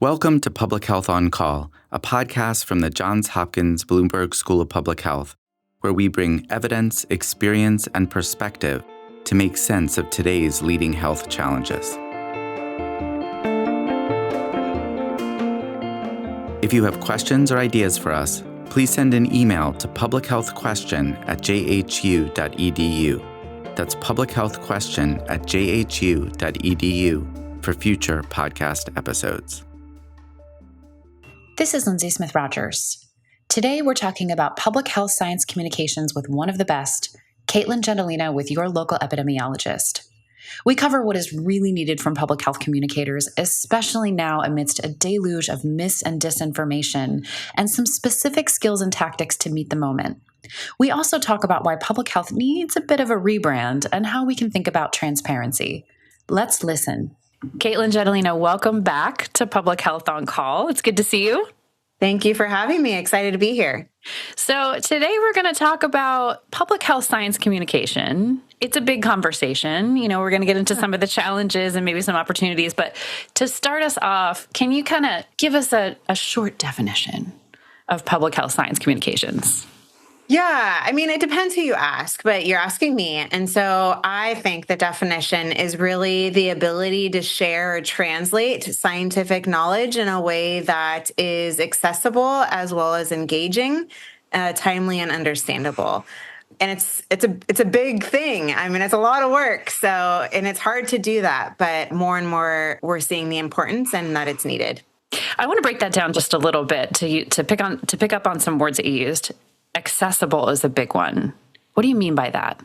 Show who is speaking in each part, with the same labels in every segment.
Speaker 1: Welcome to Public Health on Call, a podcast from the Johns Hopkins Bloomberg School of Public Health, where we bring evidence, experience, and perspective to make sense of today's leading health challenges. If you have questions or ideas for us, please send an email to publichealthquestion@jhu.edu. That's publichealthquestion@jhu.edu for future podcast episodes.
Speaker 2: This is Lindsay Smith Rogers. Today we're talking about public health science communications with one of the best, Katelyn Jetelina with Your Local Epidemiologist. We cover what is really needed from public health communicators, especially now amidst a deluge of mis and disinformation, and some specific skills and tactics to meet the moment. We also talk about why public health needs a bit of a rebrand and how we can think about transparency. Let's listen. Katelyn Jetelina, welcome back to Public Health on Call. It's good to see you.
Speaker 3: Thank you for having me. Excited to be here.
Speaker 2: So today we're going to talk about public health science communication. It's a big conversation. We're going to get into some of the challenges and maybe some opportunities. But to start us off, can you kind of give us a short definition of public health science communications?
Speaker 3: Yeah, it depends who you ask, but you're asking me. And so I think the definition is really the ability to share or translate scientific knowledge in a way that is accessible as well as engaging, timely, and understandable. And it's a big thing. It's a lot of work. And it's hard to do that, but more and more we're seeing the importance and that it's needed.
Speaker 2: I want to break that down just a little bit to pick up on some words that you used. Accessible is a big one. What do you mean by that?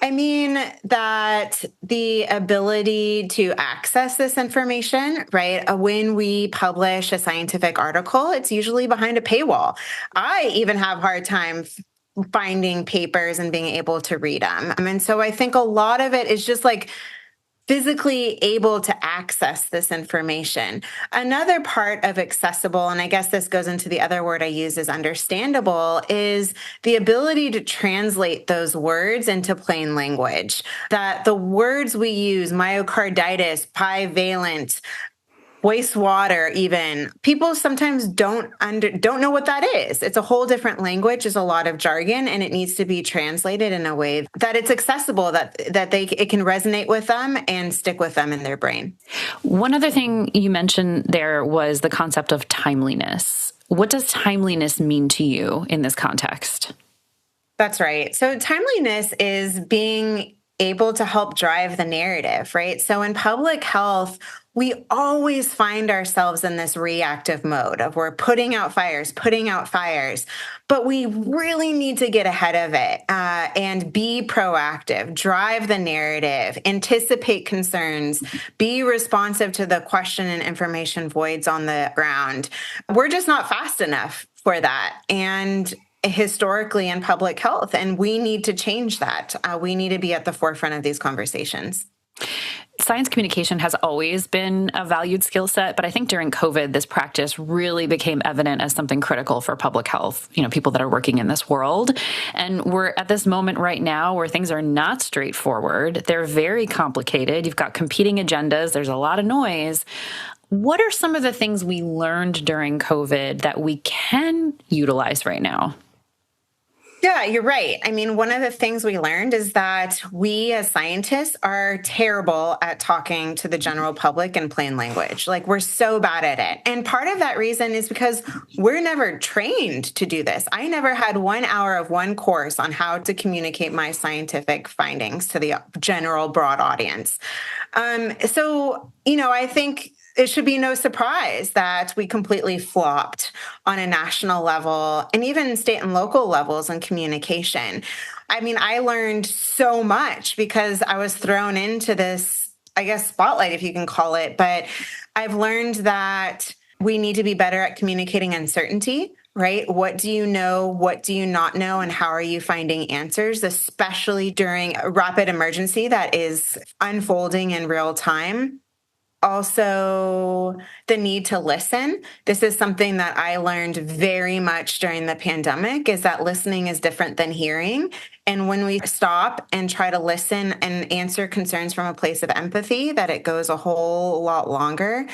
Speaker 3: I mean that the ability to access this information, right? When we publish a scientific article, it's usually behind a paywall. I even have a hard time finding papers and being able to read them. And so I think a lot of it is just like physically able to access this information. Another part of accessible, and I guess this goes into the other word I use is understandable, is the ability to translate those words into plain language. That the words we use, myocarditis, bivalent, wastewater, even people sometimes don't know what that is. It's a whole different language. There's a lot of jargon, and it needs to be translated in a way that it's accessible, that it can resonate with them and stick with them in their brain.
Speaker 2: One other thing you mentioned there was the concept of timeliness. What does timeliness mean to you in this context?
Speaker 3: That's right. So timeliness is being able to help drive the narrative, right? So in public health, we always find ourselves in this reactive mode of we're putting out fires, but we really need to get ahead of it and be proactive, drive the narrative, anticipate concerns, be responsive to the question and information voids on the ground. We're just not fast enough for that. And historically in public health, and we need to change that. We need to be at the forefront of these conversations.
Speaker 2: Science communication has always been a valued skill set, but I think during COVID, this practice really became evident as something critical for public health, people that are working in this world. And we're at this moment right now where things are not straightforward. They're very complicated. You've got competing agendas. There's a lot of noise. What are some of the things we learned during COVID that we can utilize right now?
Speaker 3: Yeah, you're right. One of the things we learned is that we as scientists are terrible at talking to the general public in plain language. We're so bad at it. And part of that reason is because we're never trained to do this. I never had 1 hour of one course on how to communicate my scientific findings to the general broad audience. I think it should be no surprise that we completely flopped on a national level and even state and local levels in communication. I learned so much because I was thrown into this, spotlight, if you can call it. But I've learned that we need to be better at communicating uncertainty, right? What do you know? What do you not know? And how are you finding answers, especially during a rapid emergency that is unfolding in real time? Also, the need to listen. This is something that I learned very much during the pandemic, is that listening is different than hearing. And when we stop and try to listen and answer concerns from a place of empathy, that it goes a whole lot longer.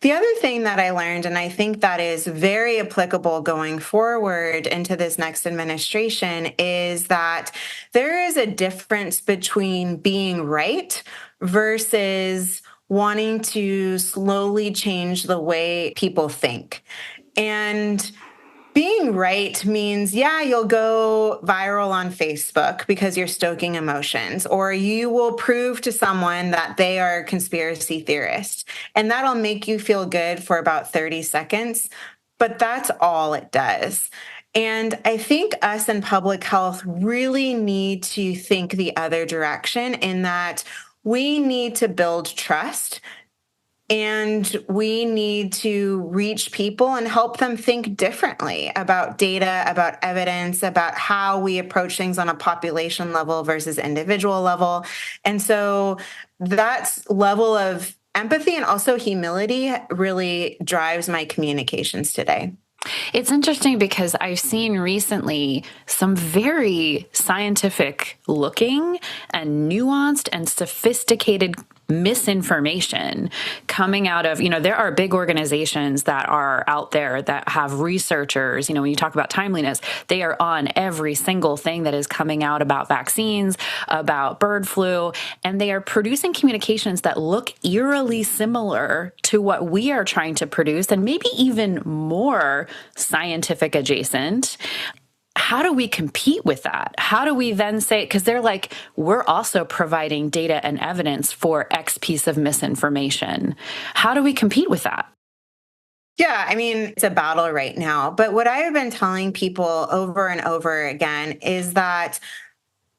Speaker 3: The other thing that I learned, and I think that is very applicable going forward into this next administration, is that there is a difference between being right versus wanting to slowly change the way people think. And being right means, yeah, you'll go viral on Facebook because you're stoking emotions, or you will prove to someone that they are a conspiracy theorist. And that'll make you feel good for about 30 seconds. But that's all it does. And I think us in public health really need to think the other direction, in that we need to build trust. And we need to reach people and help them think differently about data, about evidence, about how we approach things on a population level versus individual level. And so that level of empathy and also humility really drives my communications today.
Speaker 2: It's interesting because I've seen recently some very scientific looking and nuanced and sophisticated misinformation coming out of, there are big organizations that are out there that have researchers, when you talk about timeliness, they are on every single thing that is coming out about vaccines, about bird flu, and they are producing communications that look eerily similar to what we are trying to produce, and maybe even more scientific adjacent. How do we compete with that? How do we then say, because they're like, we're also providing data and evidence for X piece of misinformation. How do we compete with that?
Speaker 3: Yeah, I mean, it's a battle right now. But what I have been telling people over and over again is that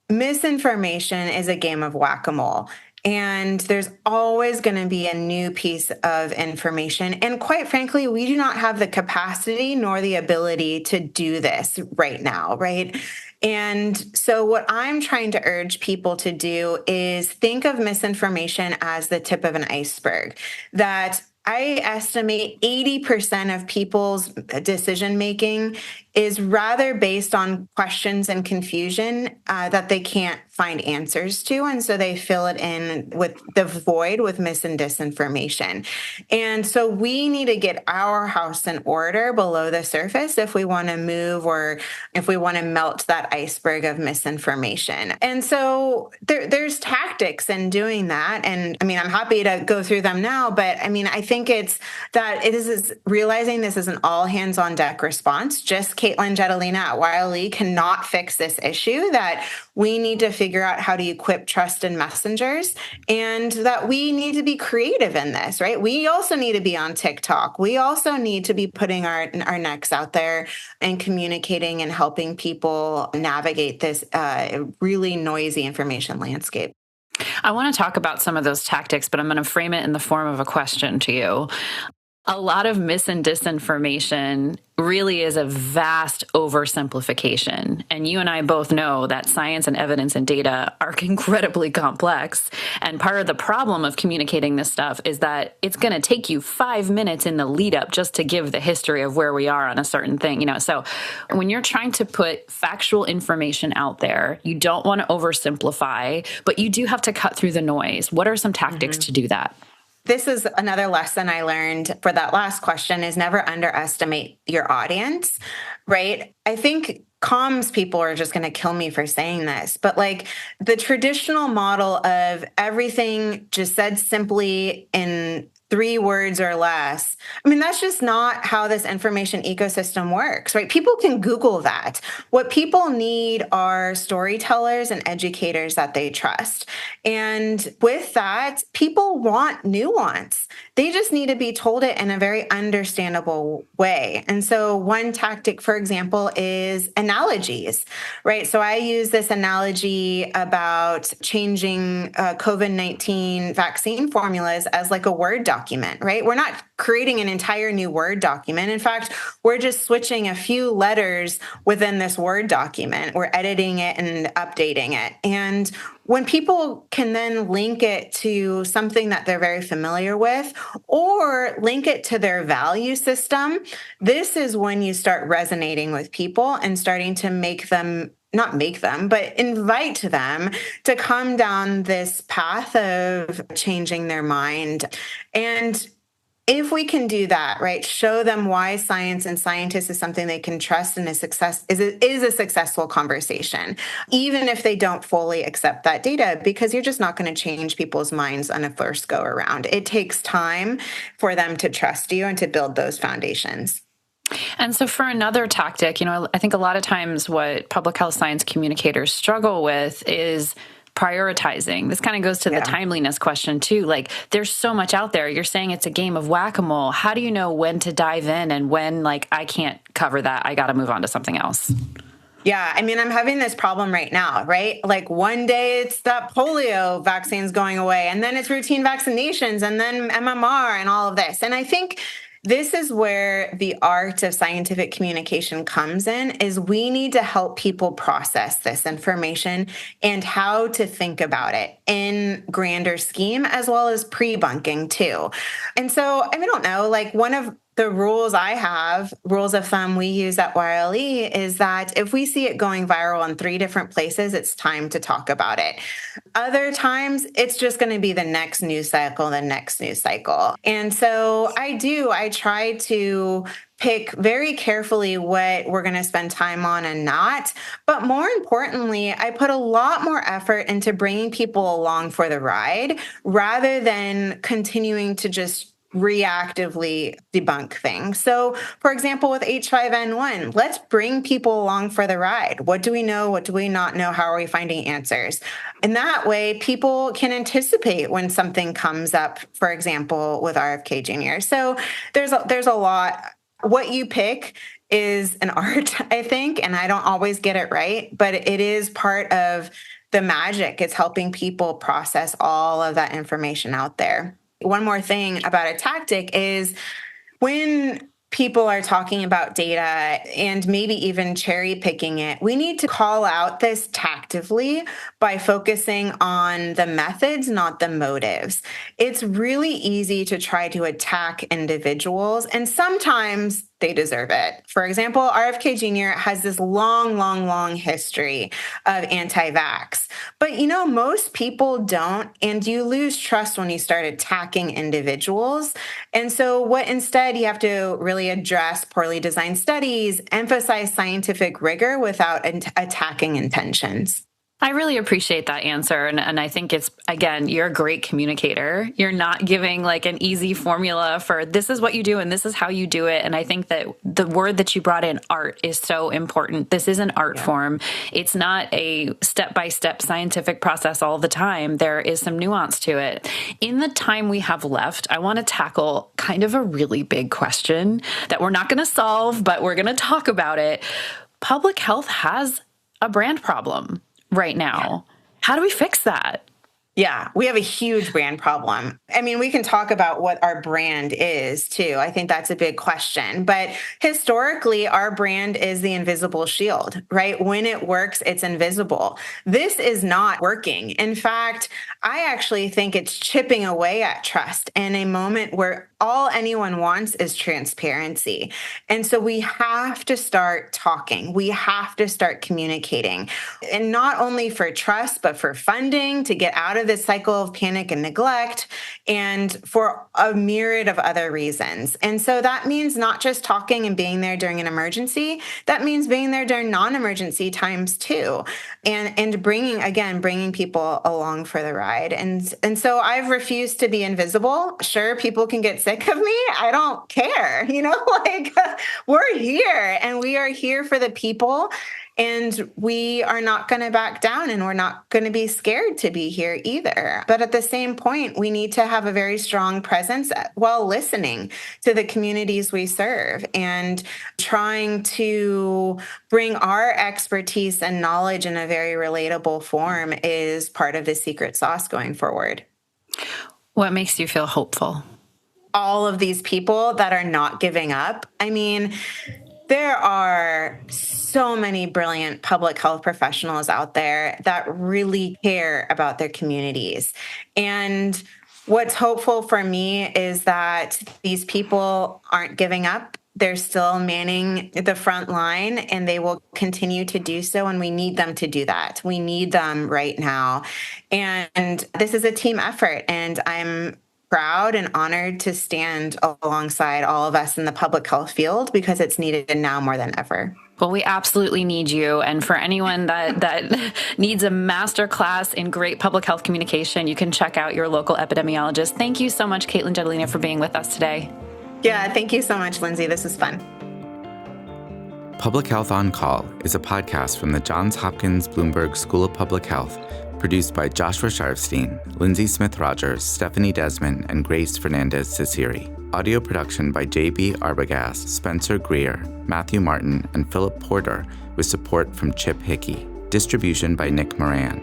Speaker 3: misinformation is a game of whack-a-mole. And there's always going to be a new piece of information. And quite frankly, we do not have the capacity nor the ability to do this right now, right? And so what I'm trying to urge people to do is think of misinformation as the tip of an iceberg, that I estimate 80% of people's decision-making is rather based on questions and confusion that they can't find answers to. And so they fill it in with the void with mis and disinformation. And so we need to get our house in order below the surface if we want to move, or if we want to melt that iceberg of misinformation. And so there's tactics in doing that. And I mean, I'm happy to go through them now, but I mean, I think it's that it is realizing this is an all hands on deck response. Just Katelyn Jetelina at Wiley cannot fix this issue, that we need to figure out how to equip trust in messengers, and that we need to be creative in this, right? We also need to be on TikTok. We also need to be putting our necks out there and communicating and helping people navigate this really noisy information landscape.
Speaker 2: I want to talk about some of those tactics, but I'm going to frame it in the form of a question to you. A lot of mis and disinformation really is a vast oversimplification. And you and I both know that science and evidence and data are incredibly complex. And part of the problem of communicating this stuff is that it's going to take you 5 minutes in the lead up just to give the history of where we are on a certain thing. So when you're trying to put factual information out there, you don't want to oversimplify, but you do have to cut through the noise. What are some tactics to do that?
Speaker 3: This is another lesson I learned for that last question, is never underestimate your audience, right? I think comms people are just going to kill me for saying this, but like the traditional model of everything just said simply in 3 words or less. I mean, that's just not how this information ecosystem works, right? People can Google that. What people need are storytellers and educators that they trust. And with that, people want nuance. They just need to be told it in a very understandable way. And so one tactic, for example, is analogies, right? So I use this analogy about changing COVID-19 vaccine formulas as like a Word document, right? We're not creating an entire new Word document. In fact, we're just switching a few letters within this Word document. We're editing it and updating it. And when people can then link it to something that they're very familiar with, or link it to their value system, this is when you start resonating with people and starting to make them not make them, but invite them to come down this path of changing their mind. And if we can do that, right, show them why science and scientists is something they can trust and is a successful conversation, even if they don't fully accept that data, because you're just not going to change people's minds on a first go around. It takes time for them to trust you and to build those foundations.
Speaker 2: And so for another tactic, I think a lot of times what public health science communicators struggle with is prioritizing. This kind of goes to the timeliness question too. Like, there's so much out there. You're saying it's a game of whack-a-mole. How do you know when to dive in and when, like, I can't cover that, I got to move on to something else?
Speaker 3: Yeah, I mean, I'm having this problem right now, right? Like, one day it's that polio vaccines going away, and then it's routine vaccinations, and then MMR and all of this. And I think this is where the art of scientific communication comes in, is we need to help people process this information and how to think about it in grander scheme, as well as pre-bunking too. And so, I don't know, like, one of the rules of thumb we use at YLE is that if we see it going viral in 3 different places, it's time to talk about it. Other times, it's just going to be the next news cycle. And so I try to pick very carefully what we're going to spend time on and not. But more importantly, I put a lot more effort into bringing people along for the ride rather than continuing to just reactively debunk things. So, for example, with H5N1, let's bring people along for the ride. What do we know? What do we not know? How are we finding answers? And that way, people can anticipate when something comes up, for example, with RFK Jr. So there's a lot. What you pick is an art, I think, and I don't always get it right, but it is part of the magic. It's helping people process all of that information out there. One more thing about a tactic is when people are talking about data and maybe even cherry picking it, we need to call out this tactively by focusing on the methods, not the motives. It's really easy to try to attack individuals, and sometimes they deserve it. For example, RFK Jr. has this long history of anti-vax. But most people don't, and you lose trust when you start attacking individuals. And so what instead you have to really address poorly designed studies, emphasize scientific rigor without attacking intentions.
Speaker 2: I really appreciate that answer. And I think it's, again, you're a great communicator. You're not giving like an easy formula for this is what you do and this is how you do it. And I think that the word that you brought in, art, is so important. This is an art form. It's not a step-by-step scientific process all the time. There is some nuance to it. In the time we have left, I want to tackle kind of a really big question that we're not going to solve, but we're going to talk about it. Public health has a brand problem right now. How do we fix that?
Speaker 3: Yeah, we have a huge brand problem. We can talk about what our brand is too. I think that's a big question. But historically, our brand is the invisible shield, right? When it works, it's invisible. This is not working. In fact, I actually think it's chipping away at trust in a moment where all anyone wants is transparency. And so we have to start talking. We have to start communicating. And not only for trust, but for funding to get out of this cycle of panic and neglect, and for a myriad of other reasons. And so that means not just talking and being there during an emergency, that means being there during non-emergency times too. And bringing people along for the ride. And so I've refused to be invisible. Sure, people can get sick of me. I don't care. We're here, and we are here for the people. And we are not going to back down, and we're not going to be scared to be here either. But at the same point, we need to have a very strong presence while listening to the communities we serve and trying to bring our expertise and knowledge in a very relatable form is part of the secret sauce going forward.
Speaker 2: What makes you feel hopeful?
Speaker 3: All of these people that are not giving up. There are so many brilliant public health professionals out there that really care about their communities. And What's hopeful for me is that these people aren't giving up. They're still manning the front line, and they will continue to do so. And we need them to do that. We need them right now. And this is a team effort. And I'm proud and honored to stand alongside all of us in the public health field because it's needed now more than ever.
Speaker 2: Well, we absolutely need you. And for anyone that needs a master class in great public health communication, you can check out Your Local Epidemiologist. Thank you so much, Katelyn Jetelina, for being with us today.
Speaker 3: Yeah, thank you so much, Lindsay. This was fun.
Speaker 1: Public Health on Call is a podcast from the Johns Hopkins Bloomberg School of Public Health, produced by Joshua Sharfstein, Lindsay Smith Rogers, Stephanie Desmond, and Grace Fernandez-Cesiri. Audio production by J.B. Arbogast, Spencer Greer, Matthew Martin, and Philip Porter, with support from Chip Hickey. Distribution by Nick Moran.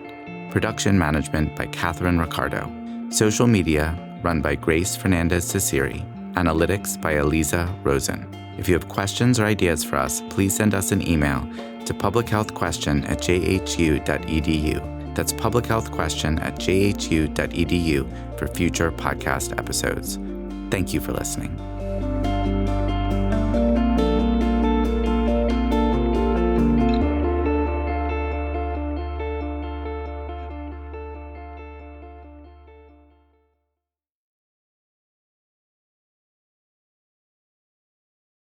Speaker 1: Production management by Catherine Ricardo. Social media run by Grace Fernandez-Cesiri. Analytics by Eliza Rosen. If you have questions or ideas for us, please send us an email to publichealthquestion@jhu.edu. That's publichealthquestion@jhu.edu for future podcast episodes. Thank you for listening.